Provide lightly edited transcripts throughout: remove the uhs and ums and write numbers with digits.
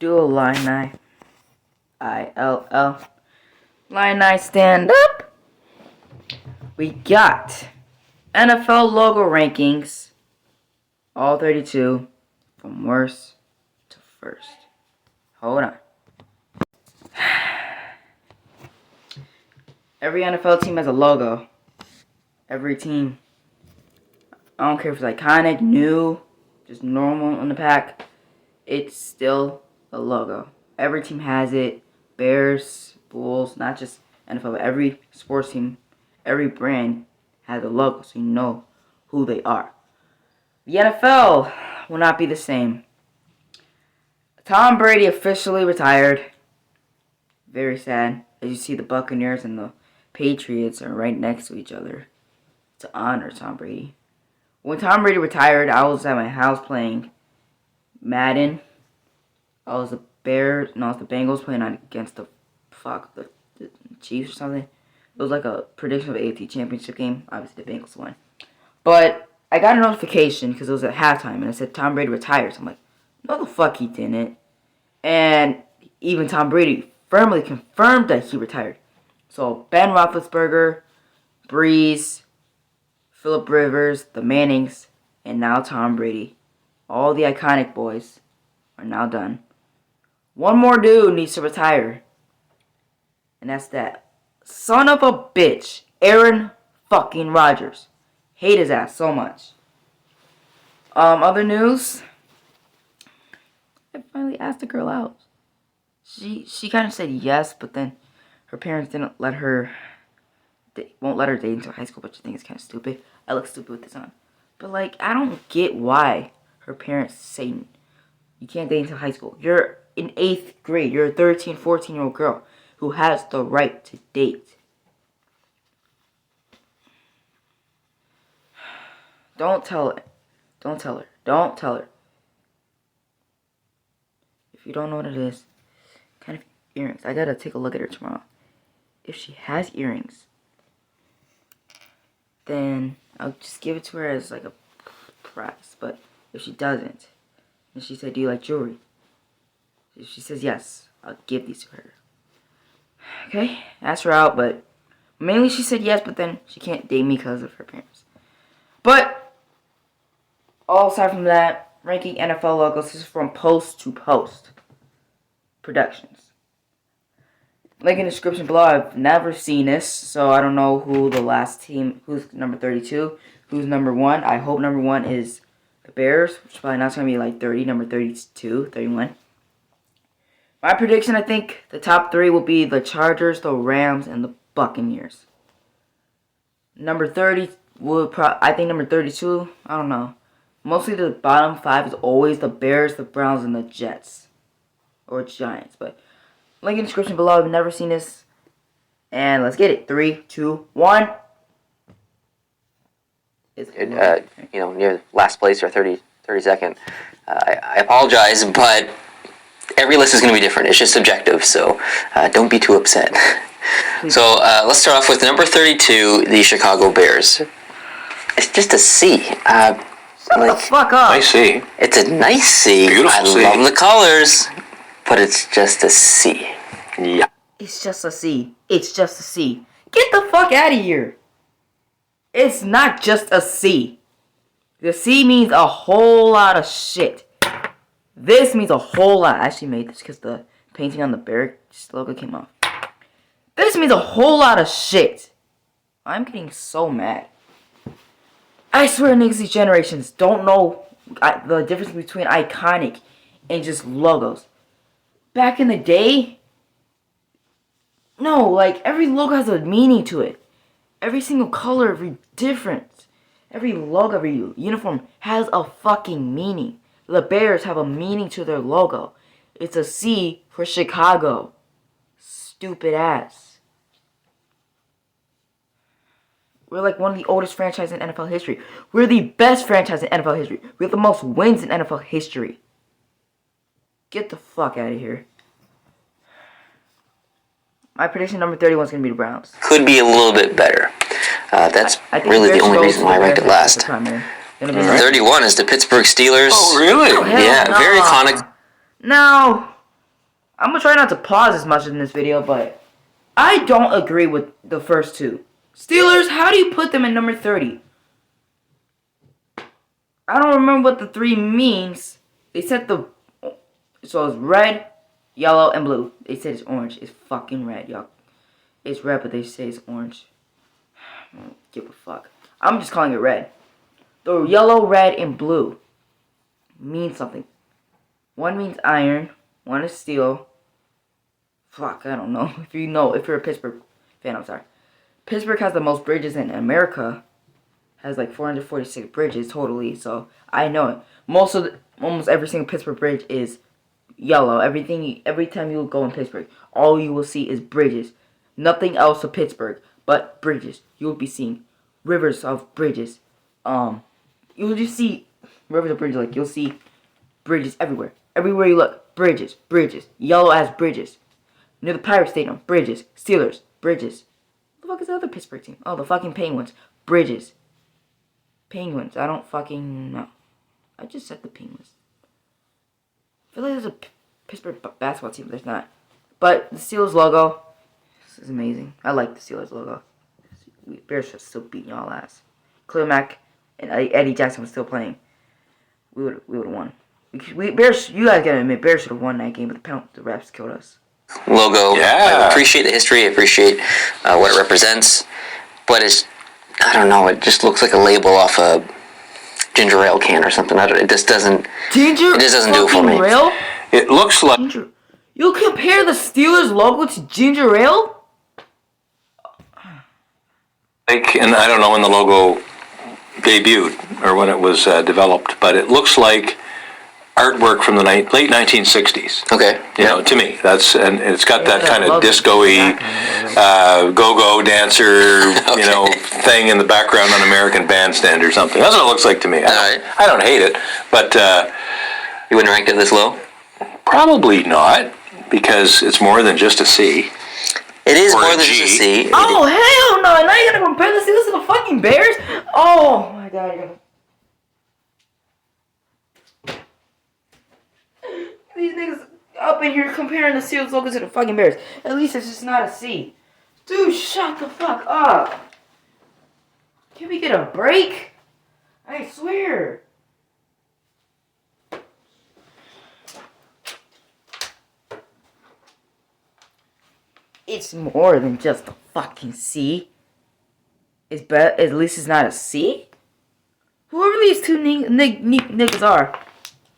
Do a Illini. ILL. Illini stand up. We got NFL logo rankings. All 32. From worst to first. Hold on. Every NFL team has a logo. Every team. I don't care if it's iconic, new, just normal on the pack. It's still a logo. Every team has it. Bears, Bulls, not just NFL, but every sports team, every brand has a logo, so you know who they are. The NFL will not be the same. Tom Brady officially retired. Very sad. As you see, the Buccaneers and the Patriots are right next to each other to honor Tom Brady. When Tom Brady retired, I was at my house playing Madden. I was the Bengals playing against the Chiefs or something. It was like a prediction of the AFC Championship game. Obviously, the Bengals won. But I got a notification because it was at halftime, and it said Tom Brady retired. So I'm like, no, the fuck he didn't. And even Tom Brady firmly confirmed that he retired. So Ben Roethlisberger, Breeze, Phillip Rivers, the Mannings, and now Tom Brady. All the iconic boys are now done. One more dude needs to retire. And that's that son of a bitch, Aaron fucking Rodgers. Hate his ass so much. Other news. I finally asked the girl out. She kind of said yes, but then her parents didn't let her. They won't let her date until high school, but she thinks it's kind of stupid. I look stupid with this on. But I don't get why her parents say you can't date until high school. You're in 8th grade. You're a 13, 14-year-old girl who has the right to date. Don't tell her. Don't tell her. Don't tell her. If you don't know what it is, kind of earrings. I gotta take a look at her tomorrow. If she has earrings, then I'll just give it to her as a prize. But if she doesn't, and she said, do you like jewelry? If she says yes, I'll give these to her. Okay? Ask her out, but mainly she said yes, but then she can't date me because of her parents. But, all aside from that, ranking NFL logos, this is from Post to Post Productions. Link in the description below. I've never seen this, so I don't know who the last team, who's number 32, who's number 1. I hope number 1 is the Bears, which is probably not going to be 30, number 32, 31. My prediction, I think the top 3 will be the Chargers, the Rams, and the Buccaneers. Number 30 I think number 32, I don't know. Mostly the bottom 5 is always the Bears, the Browns, and the Jets. Or Giants, but link in the description below. I've never seen this. And let's get it. 3, 2, 1. Near last place or 32nd. I apologize, but every list is going to be different. It's just subjective, so don't be too upset. So let's start off with number 32, the Chicago Bears. It's just a C. Shut the fuck up. Nice C. It's a nice C. Beautiful C. I love the colors, but it's just a C. Yeah. It's just a C. It's just a C. Get the fuck out of here. It's not just a C. The C means a whole lot of shit. This means a whole lot. I actually made this because the painting on the Bear logo came off. This means a whole lot of shit. I'm getting so mad. I swear niggas these generations don't know the difference between iconic and just logos. Back in the day, no, every logo has a meaning to it. Every single color, every difference, every logo, every uniform has a fucking meaning. The Bears have a meaning to their logo. It's a C for Chicago. Stupid ass. We're one of the oldest franchises in NFL history. We're the best franchise in NFL history. We have the most wins in NFL history. Get the fuck out of here. My prediction number 31 is going to be the Browns. Could be a little bit better. That's really the only reason why I ranked it last. 31 is the Pittsburgh Steelers. Oh, really? Oh, Yeah, no. very iconic. No. I'm gonna try not to pause as much in this video, but I don't agree with the first two. Steelers, how do you put them in number 30? I don't remember what the 3 means. They said so it's red, yellow, and blue. They said it's orange. It's fucking red, y'all. It's red, but they say it's orange. I don't give a fuck. I'm just calling it red. The yellow, red, and blue mean something. One means iron. One is steel. Fuck, I don't know. If you're a Pittsburgh fan, I'm sorry. Pittsburgh has the most bridges in America. Has like 446 bridges totally. So I know it. Almost every single Pittsburgh bridge is yellow. Every time you go in Pittsburgh, all you will see is bridges. Nothing else to Pittsburgh but bridges. You will be seeing rivers of bridges. You will just see rivers of bridges. Like you'll see bridges everywhere. Everywhere you look, bridges. Yellow as bridges. Near the Pirate Stadium, bridges. Steelers, bridges. What the fuck is the other Pittsburgh team? Oh, the fucking Penguins, bridges. Penguins. I don't fucking know. I just said the Penguins. I feel like there's a Pittsburgh basketball team, but there's not. But the Steelers logo, this is amazing. I like the Steelers logo. Bears should still beat y'all ass. Khalil Mack and Eddie Jackson was still playing. We would have won. Bears, you guys gotta admit, Bears should have won that game, but the refs killed us. Logo. Yeah. I appreciate the history. I appreciate what it represents. But I don't know. It just looks like a label off a ginger ale can or something. It just doesn't. It just doesn't do it for me. Ale? It looks like... You compare the Steelers logo to ginger ale? And I don't know when the logo debuted or when it was developed, but it looks like artwork from the late 1960s. Okay. You know, to me, and it's got that kind of disco-y, go-go dancer, thing in the background on American Bandstand or something. That's what it looks like to me. I don't hate it, but you wouldn't rank it this low? Probably not, because it's more than just a C. It is or more a than G. just a C. Oh hell no! Now you're gonna compare the Steelers to the fucking Bears? Oh my god! These niggas up in here comparing the Steelers logo to the fucking Bears. At least it's just not a C. Dude, shut the fuck up. Can we get a break? I swear. It's more than just a fucking C. At least it's not a C. Whoever these two niggas are,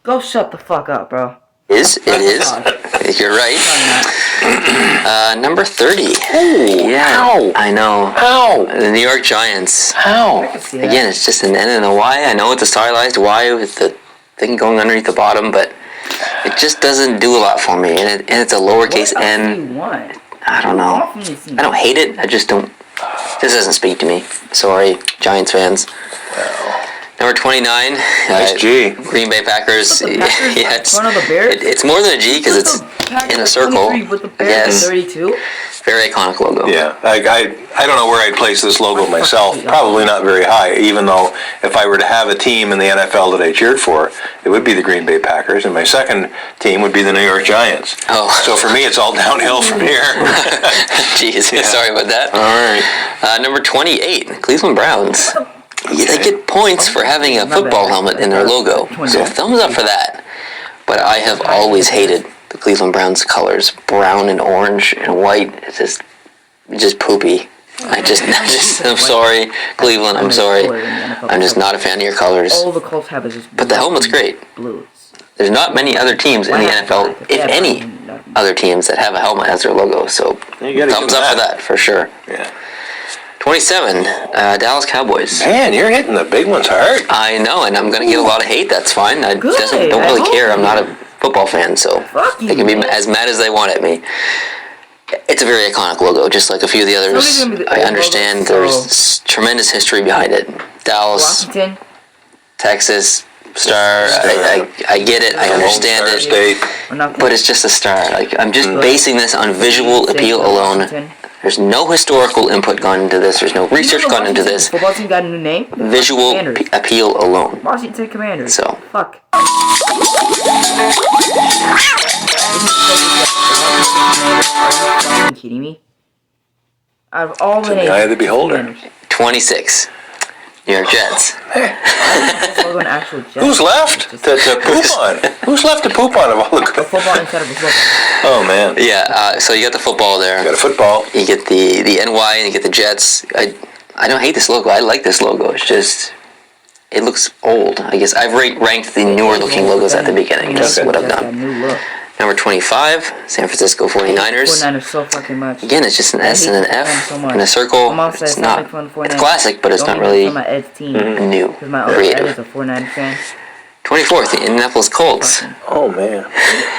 go shut the fuck up, bro. It is. You're right. Number 30. Oh, yeah. Ow. I know. How? The New York Giants. How? Again, it's just an N and a Y. I know it's a stylized Y with the thing going underneath the bottom, but it just doesn't do a lot for me. And it's a lowercase N. I don't know. I don't hate it. I just don't. This doesn't speak to me. Sorry, Giants fans. Number 29. Nice G. Green Bay Packers. Yeah, it's more than a G because it's in a circle. Yes. 32. Very iconic logo. Yeah, I don't know where I'd place this logo myself. Probably not very high, even though if I were to have a team in the NFL that I cheered for, it would be the Green Bay Packers, and my second team would be the New York Giants. Oh. So for me, it's all downhill from here. Jeez, yeah. Sorry about that. All right. Number 28, Cleveland Browns. They get points for having a football helmet in their logo, so thumbs up for that. But I have always hated the Cleveland Browns colors, brown and orange and white. It's just poopy. I'm sorry, Cleveland. I'm sorry. I'm just not a fan of your colors. All the Colts have is just but the helmet's great. Blues. There's not many other teams in the NFL, if any, other teams that have a helmet as their logo. So thumbs up for that for sure. Yeah. 27, Dallas Cowboys. Man, you're hitting the big ones hard. I know, and I'm going to get a lot of hate. That's fine. I don't really care. I'm not a football fan, so they can be as mad as they want at me. It's a very iconic logo, just like a few of the others. I understand there's tremendous history behind it. Dallas, Washington, Texas, star. I get it. I understand it. State. But it's just a star. I'm just basing this on visual appeal alone. There's no historical input gone into this. There's no research gone into this. Football team got a new name. Visual appeal alone. Washington Commanders. So. Fuck. kidding me? Out of all It's the in the names, eye of the beholder. 26. New York Jets. Logo and actual Jets. Who's left to poop on? Who's left to poop on of all the A good? football instead of a football. Oh, man. Yeah, so you got the football there. Got a football. You get the NY and you get the Jets. I don't hate this logo. I like this logo. It's just, it looks old. I guess I've ranked the newer looking logos at the beginning. That's what I've done. New look. Number 25, San Francisco 49ers. 49ers so fucking much. Again, it's just an S and an F and a circle. It's not. It's classic, but it's not really my Ed's team. New. Because my other Ed is a 49ers fan. 24th, the Indianapolis Colts. Oh, man.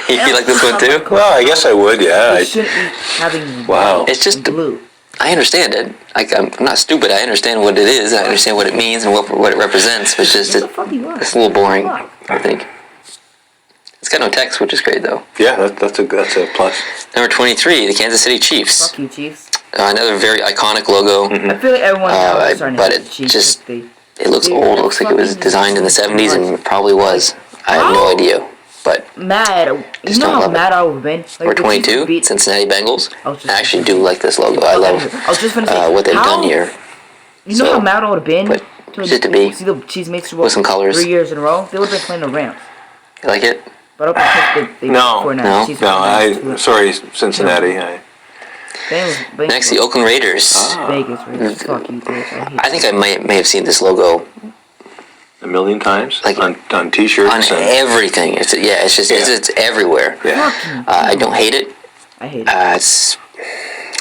You like this one too? Well, I guess I would, yeah. It shouldn't be having Wow. It's just blue. I understand it. I'm not stupid. I understand what it is. I understand what it means and what it represents. But it's just it's a little boring, I think. It's got no text, which is great though. Yeah, that's a plus. Number 23, the Kansas City Chiefs. Fuck you, Chiefs. Another very iconic logo. I feel like everyone now is starting to but hate it the Chiefs. just it looks old. It looks like it was designed in the 70s and probably was. I have no idea. But mad. You know how mad I would have been? Like, number 22, Cincinnati Bengals. just I actually do like this logo. I love what they've done here. You know how mad I would have been? But just to be see the Chiefs make Super Bowl with some colors. 3 years in a row. They would have been playing the Rams. You like it? But they Sorry, Cincinnati. Next, the Oakland Raiders. Vegas Raiders. Fuck you, bitch. I think I may have seen this logo a million times, like on T-shirts, on everything. It's it's everywhere. Yeah. I don't hate it. I hate it.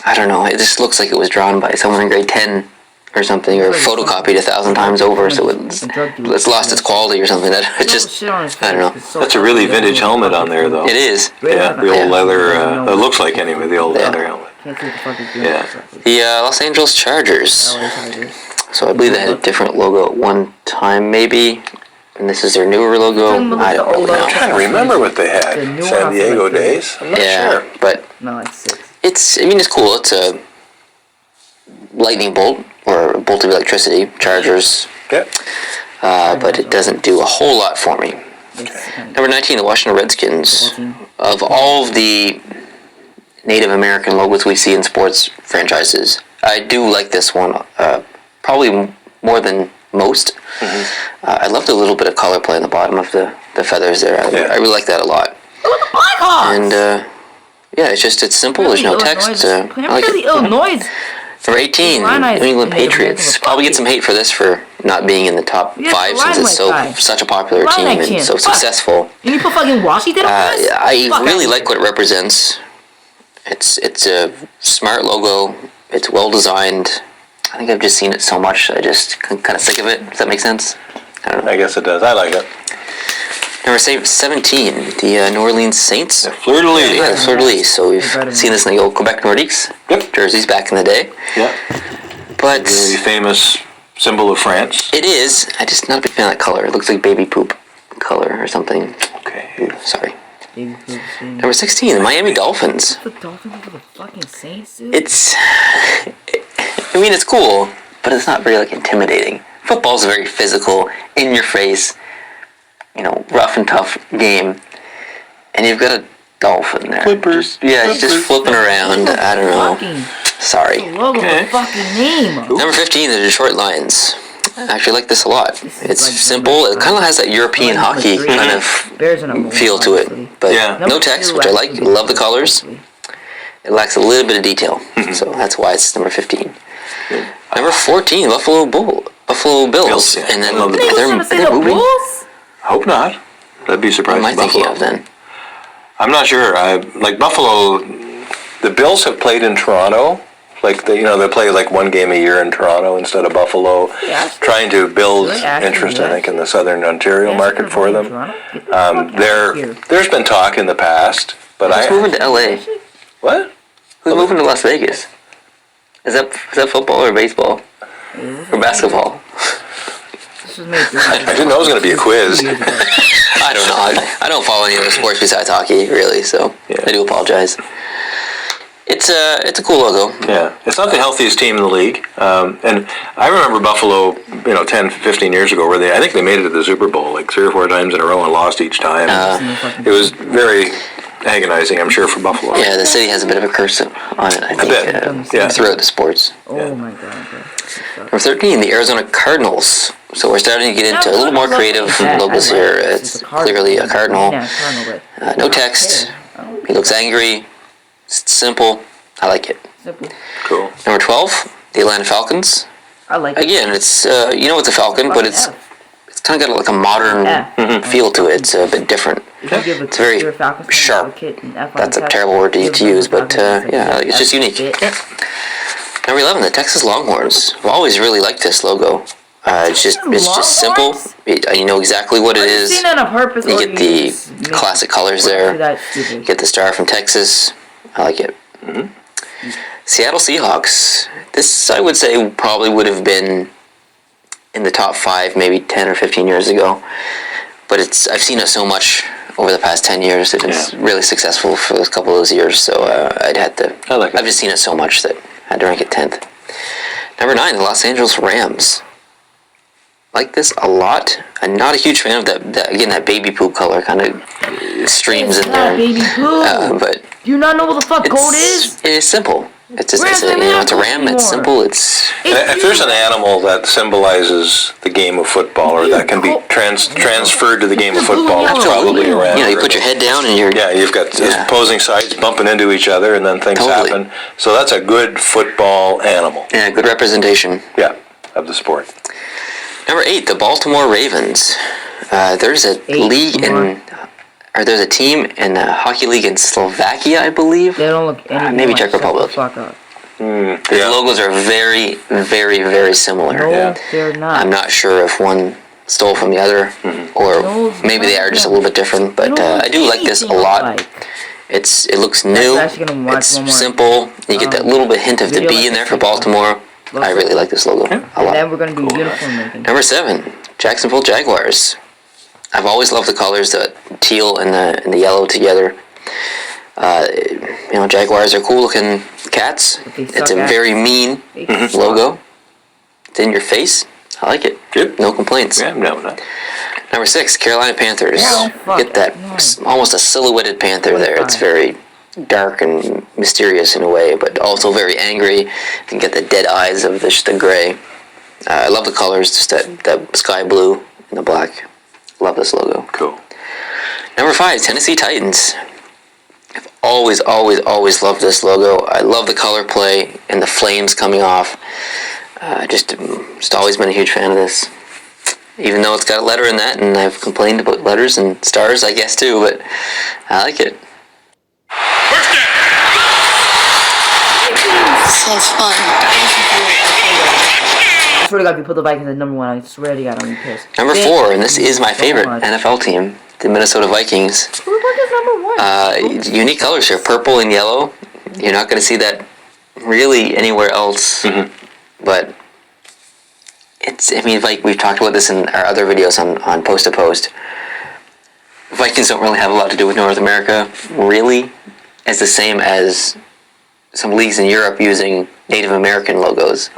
I don't know. It just looks like it was drawn by someone in grade 10 or something, or photocopied 1,000 times over, so it's lost its quality or something. It just I don't know. That's a really vintage helmet on there, though. It is. Yeah, the old leather. It looks like anyway the old leather helmet. Yeah. The Los Angeles Chargers. So I believe they had a different logo at one time, maybe. And this is their newer logo. I don't really know. I'm trying to remember what they had. San Diego days. I'm not sure. But no, it's 6. It's cool. It's a lightning bolt or a bolt of electricity. Chargers. Yep. But it doesn't do a whole lot for me. Number 19, the Washington Redskins. Of all of the Native American logos we see in sports franchises, I do like this one. Probably more than most. I love the little bit of color play on the bottom of the feathers there. I really like that a lot. And it's simple. There's no text. I like it. Illinois. Number 18, New England Patriots. Probably get some hate for this for not being in the top 5 since it's such a popular team and so successful. You put fucking Washington on this? I really like what it represents. It's a smart logo. It's well designed. I think I've just seen it so much, I just kind of sick of it. Does that make sense? I don't know. I guess it does. I like it. Number 17, the New Orleans Saints. The Fleur-de-Lis. Yeah, the Fleur-de-Lis. So we've seen this in the old Quebec Nordiques jerseys back in the day. Yeah. But very famous symbol of France. It is. I just not a big fan of that color. It looks like baby poop color or something. Okay. Sorry. Number 16, the Miami Dolphins. The Dolphins are the fucking Saints, dude? It's cool, but it's not very, intimidating. Football's a very physical, in-your-face, rough and tough game. And you've got a dolphin there. Flippers. He's just flipping around. I don't know. Sorry. The fucking name. Number 15, the Detroit Lions. I actually like this a lot. It's simple. It kind of has that European hockey kind of feel to it. But no text, which I like. Love the colors. It lacks a little bit of detail. So that's why it's number 15. Number 14, Buffalo Bills. And then they're moving. Hope not. That'd be surprising. What am I thinking of then? I'm not sure. Buffalo. The Bills have played in Toronto. They play one game a year in Toronto instead of Buffalo. Trying to build interest, I think, in the Southern Ontario market for them. There's been talk in the past, but Who's moving to LA? What? Who's moving to Las Vegas? Is that football or baseball? Or basketball? I didn't know it was going to be a quiz. I don't know. I don't follow any other sports besides hockey, really, so I do apologize. It's a cool logo. Yeah, it's not the healthiest team in the league. And I remember Buffalo, 10, 15 years ago, where I think they made it to the Super Bowl 3 or 4 times in a row and lost each time. It was very agonizing, I'm sure, for Buffalo. Yeah, the city has a bit of a curse on it, I think, yeah. throughout the sports. Oh my god. Number 13, the Arizona Cardinals. So we're starting to get into a little more creative logos here. It's clearly a cardinal. No text. He looks angry. It's simple. I like it. Simple. Cool. Number 12, the Atlanta Falcons. I like it. Again, it's it's a falcon, but it's kind of got like a modern feel to it. It's a bit different. It's very sharp. That's a terrible word to use, but yeah, it's just unique. Number 11, the Texas Longhorns. I've always really liked this logo. It's just simple. You know exactly what it is. You get the classic colors there. You get the star from Texas. I like it. Seattle Seahawks. This, I would say, probably would have been in the top 5 maybe 10 or 15 years ago. But I've seen it so much over the past 10 years. It's been really successful for a couple of those years. So I've just seen it so much that I had to rank it 10th. Number 9, the Los Angeles Rams. Like this a lot. I'm not a huge fan of that baby poo color kind of streams in there. Baby poo. But do you not know what the fuck gold is? It is simple. It's just it's a ram. It's simple. If there's an animal that symbolizes the game of football, or that can be transferred to the game of football, it's probably a ram. You put your head down and you've got opposing sides bumping into each other, and then things happen. So that's a good football animal. Yeah, good representation. Yeah, of the sport. Number 8, the Baltimore Ravens. There's a there's a team in the hockey league in Slovakia, I believe. They don't look anything maybe like Czech Republic. The logos are very, very, very similar. No, they're not. I'm not sure if one stole from the other, or maybe they are just a little bit different. But I do like this a lot. It looks new. It's simple. You get that little bit hint of the B in there for Baltimore. I really like this logo a lot. And then we're going to do uniform making. Number 7, Jacksonville Jaguars. I've always loved the colors, the teal and the yellow together. Jaguars are cool looking cats. It's a very mean logo. It's in your face. I like it. Good. No complaints. Yeah, no. Number 6, Carolina Panthers. Get that almost a silhouetted panther there. It's very dark and mysterious in a way, but also very angry. You can get the dead eyes of the gray. I love the colors, just that sky blue and the black. Love this logo. Cool. Number 5, Tennessee Titans. I've always loved this logo. I love the color play and the flames coming off. Just always been a huge fan of this. Even though it's got a letter in that, and I've complained about letters and stars, I guess, too, but I like it. First down. Sounds fun. I swear to God, if you put the Vikings at number 1, I swear to God, I'm gonna be pissed. Number 4, and this is my favorite NFL team, the Minnesota Vikings. Who the fuck is number 1? Unique colors here, purple and yellow. You're not going to see that really anywhere else. But like we've talked about this in our other videos on Post to Post. Vikings don't really have a lot to do with North America, really. It's the same as some leagues in Europe using Native American logos.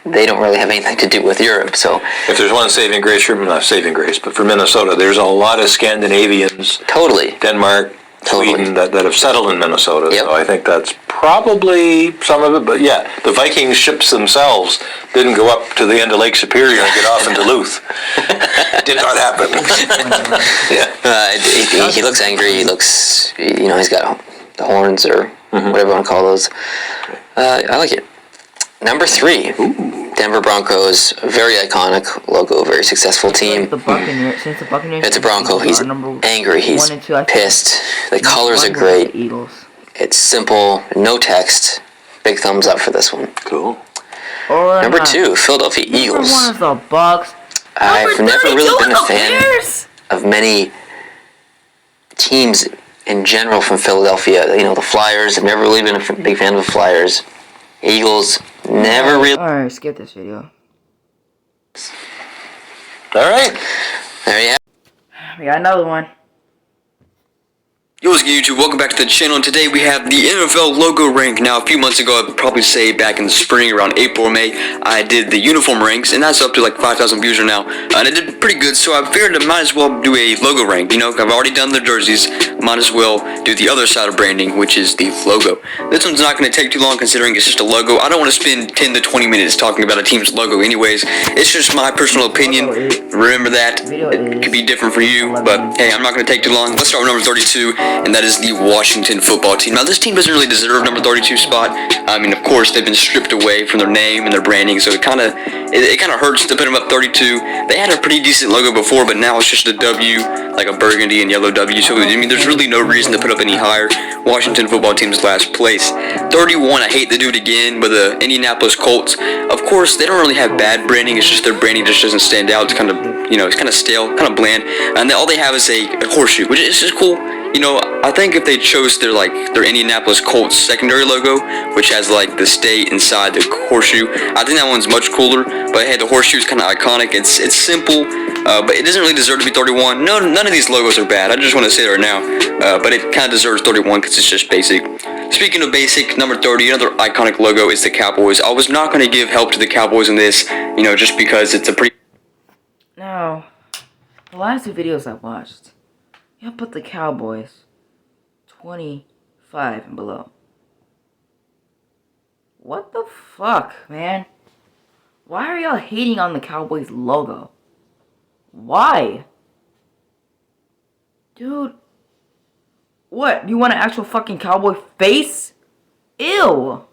They don't really have anything to do with Europe, so... If there's one saving grace, not saving grace, but for Minnesota, there's a lot of Scandinavians, Denmark, Sweden, that have settled in Minnesota, so I think that's probably some of it, but yeah, the Vikings ships themselves didn't go up to the end of Lake Superior and get off in Duluth. Did not happen. He looks angry, he looks, he's got the horns, or whatever you want to call those. I like it. Number 3, Denver Broncos, very iconic logo, very successful team. It's a Bronco. He's angry. He's pissed. The colors are great. It's simple, no text. Big thumbs up for this one. Cool. Number 2, Philadelphia Eagles. I've never really been a fan of many teams in general from Philadelphia. The Flyers. I've never really been a big fan of the Flyers. Eagles, never really... Alright, skip this video. Alright. There you have it. We got another one. Yo, what's good, YouTube? Welcome back to the channel, and today we have the NFL logo rank. Now, a few months ago, I'd probably say back in the spring, around April or May, I did the uniform ranks, and that's up to like 5,000 views now, and I did pretty good, so I figured I might as well do a logo rank. You know, I've already done the jerseys, might as well do the other side of branding, which is the logo. This one's not going to take too long considering it's just a logo. I don't want to spend 10 to 20 minutes talking about a team's logo anyways. It's just my personal opinion. Remember that. It could be different for you, but hey, I'm not going to take too long. Let's start with number 32, and that is the Washington football team. Now, this team doesn't really deserve number 32 spot. I mean, of course, they've been stripped away from their name and their branding, so it kind of hurts to put them up 32. They had a pretty decent logo before, but now it's just a W, like a burgundy and yellow W. So I mean, there's really no reason to put up any higher. Washington football team's last place. 31, I hate to do it again, but the Indianapolis Colts. Of course, they don't really have bad branding. It's just their branding just doesn't stand out. It's kind of, you know, it's kind of stale, kind of bland, and all they have is a horseshoe, which is just cool. You know, I think if they chose their Indianapolis Colts secondary logo, which has like the state inside the horseshoe, I think that one's much cooler. But hey, the horseshoe is kind of iconic. It's simple, but it doesn't really deserve to be 31. No, none of these logos are bad. I just want to say it right now. But it kind of deserves 31 because it's just basic. Speaking of basic, number 30, another iconic logo is the Cowboys. I was not going to give help to the Cowboys in this, you know, just because it's a pretty. Now, the last two videos I watched, y'all put the Cowboys 25 and below. What the fuck, man? Why are y'all hating on the Cowboys logo? Why? Dude. What? You want an actual fucking cowboy face? Ew.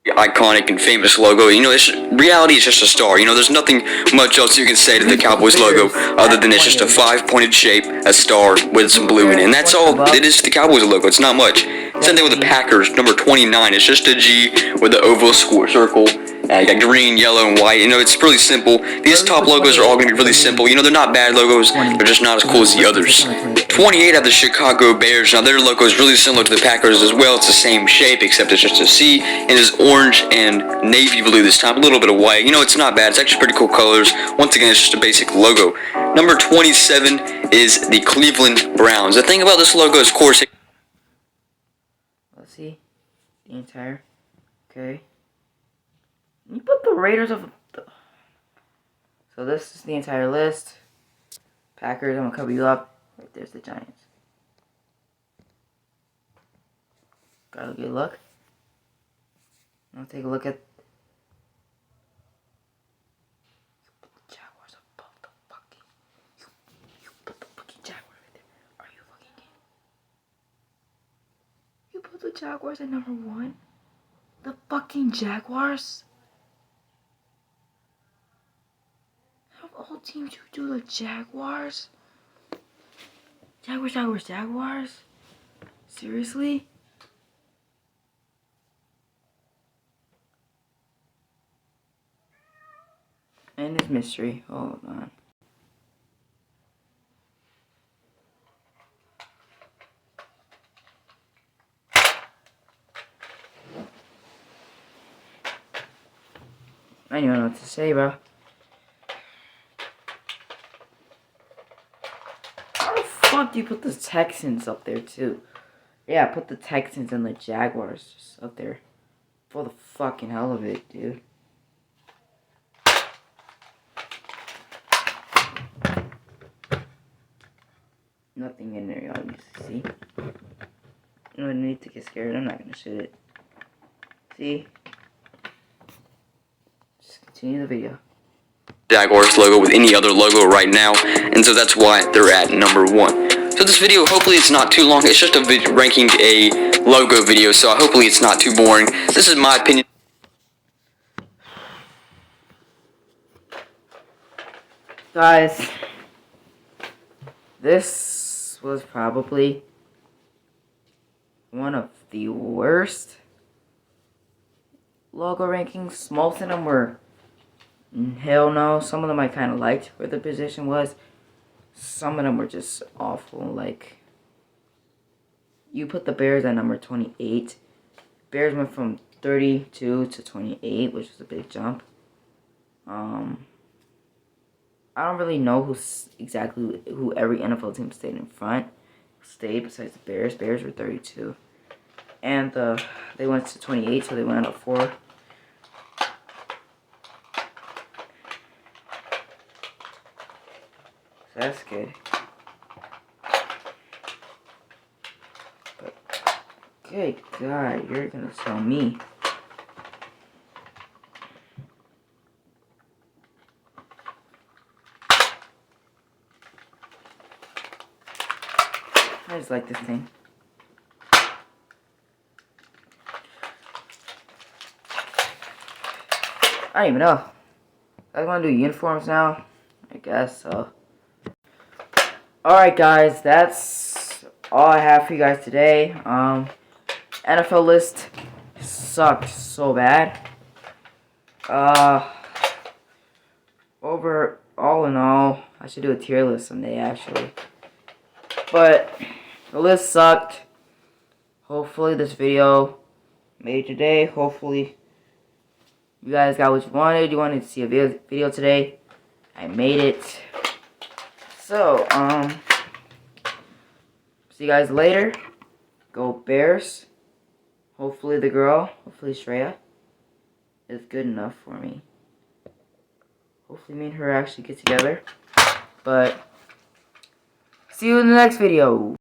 Iconic and famous logo. You know, reality is just a star. You know, there's nothing much else you can say to the Cowboys logo other than it's just a 5-pointed shape, a star with some blue in it. And that's all it is to the Cowboys logo. It's not much. Same thing with the Packers, number 29. It's just a G with the oval square circle. You got green, yellow, and white. You know, it's really simple. These top logos are all going to be really simple. You know, they're not bad logos. They're just not as cool as the others. 28 have the Chicago Bears. Now, their logo is really similar to the Packers as well. It's the same shape, except it's just a C. And it's orange and navy blue this time. A little bit of white. You know, it's not bad. It's actually pretty cool colors. Once again, it's just a basic logo. Number 27 is the Cleveland Browns. The thing about this logo is, of course... Let's see. The entire... Okay. You put the Raiders of the... So this is the entire list. Packers, I'm gonna cover you up. Right there's the Giants. Got a good look. Now take a look at... You put the Jaguars above the fucking... You put the fucking Jaguars right there. Are you fucking kidding? You put the Jaguars at number 1? The fucking Jaguars? All teams you do the Jaguars? Jaguars? Seriously? And this mystery. Hold on. I don't even know what to say, bro. Fuck, you put the Texans up there too. Yeah, put the Texans and the Jaguars just up there for the fucking hell of it, dude. Nothing in there, y'all need to see. No need to get scared. I'm not gonna shoot it. See? Just continue the video. Jaguars logo with any other logo right now, and so that's why they're at number 1. So this video, hopefully it's not too long. It's just a ranking a logo video, so hopefully it's not too boring. This is my opinion. Guys, this was probably one of the worst logo rankings. Most of them were hell no. Some of them I kind of liked where the position was. Some of them were just awful. Like, you put the Bears at number 28. Bears went from 32 to 28, which is a big jump. I don't really know who every NFL team stayed in front. stayed besides the Bears. Bears were 32. And they went to 28, so they went up 4. So that's good. But, good God, you're gonna tell me. I just like this thing. I don't even know. I want to do uniforms now. I guess so. Alright guys, that's all I have for you guys today. NFL list sucked so bad. All in all, I should do a tier list someday actually. But the list sucked. Hopefully this video made today. Hopefully you guys got what you wanted. You wanted to see a video today. I made it. So, see you guys later. Go Bears. Hopefully the girl, hopefully Shreya, is good enough for me. Hopefully me and her actually get together. But, see you in the next video.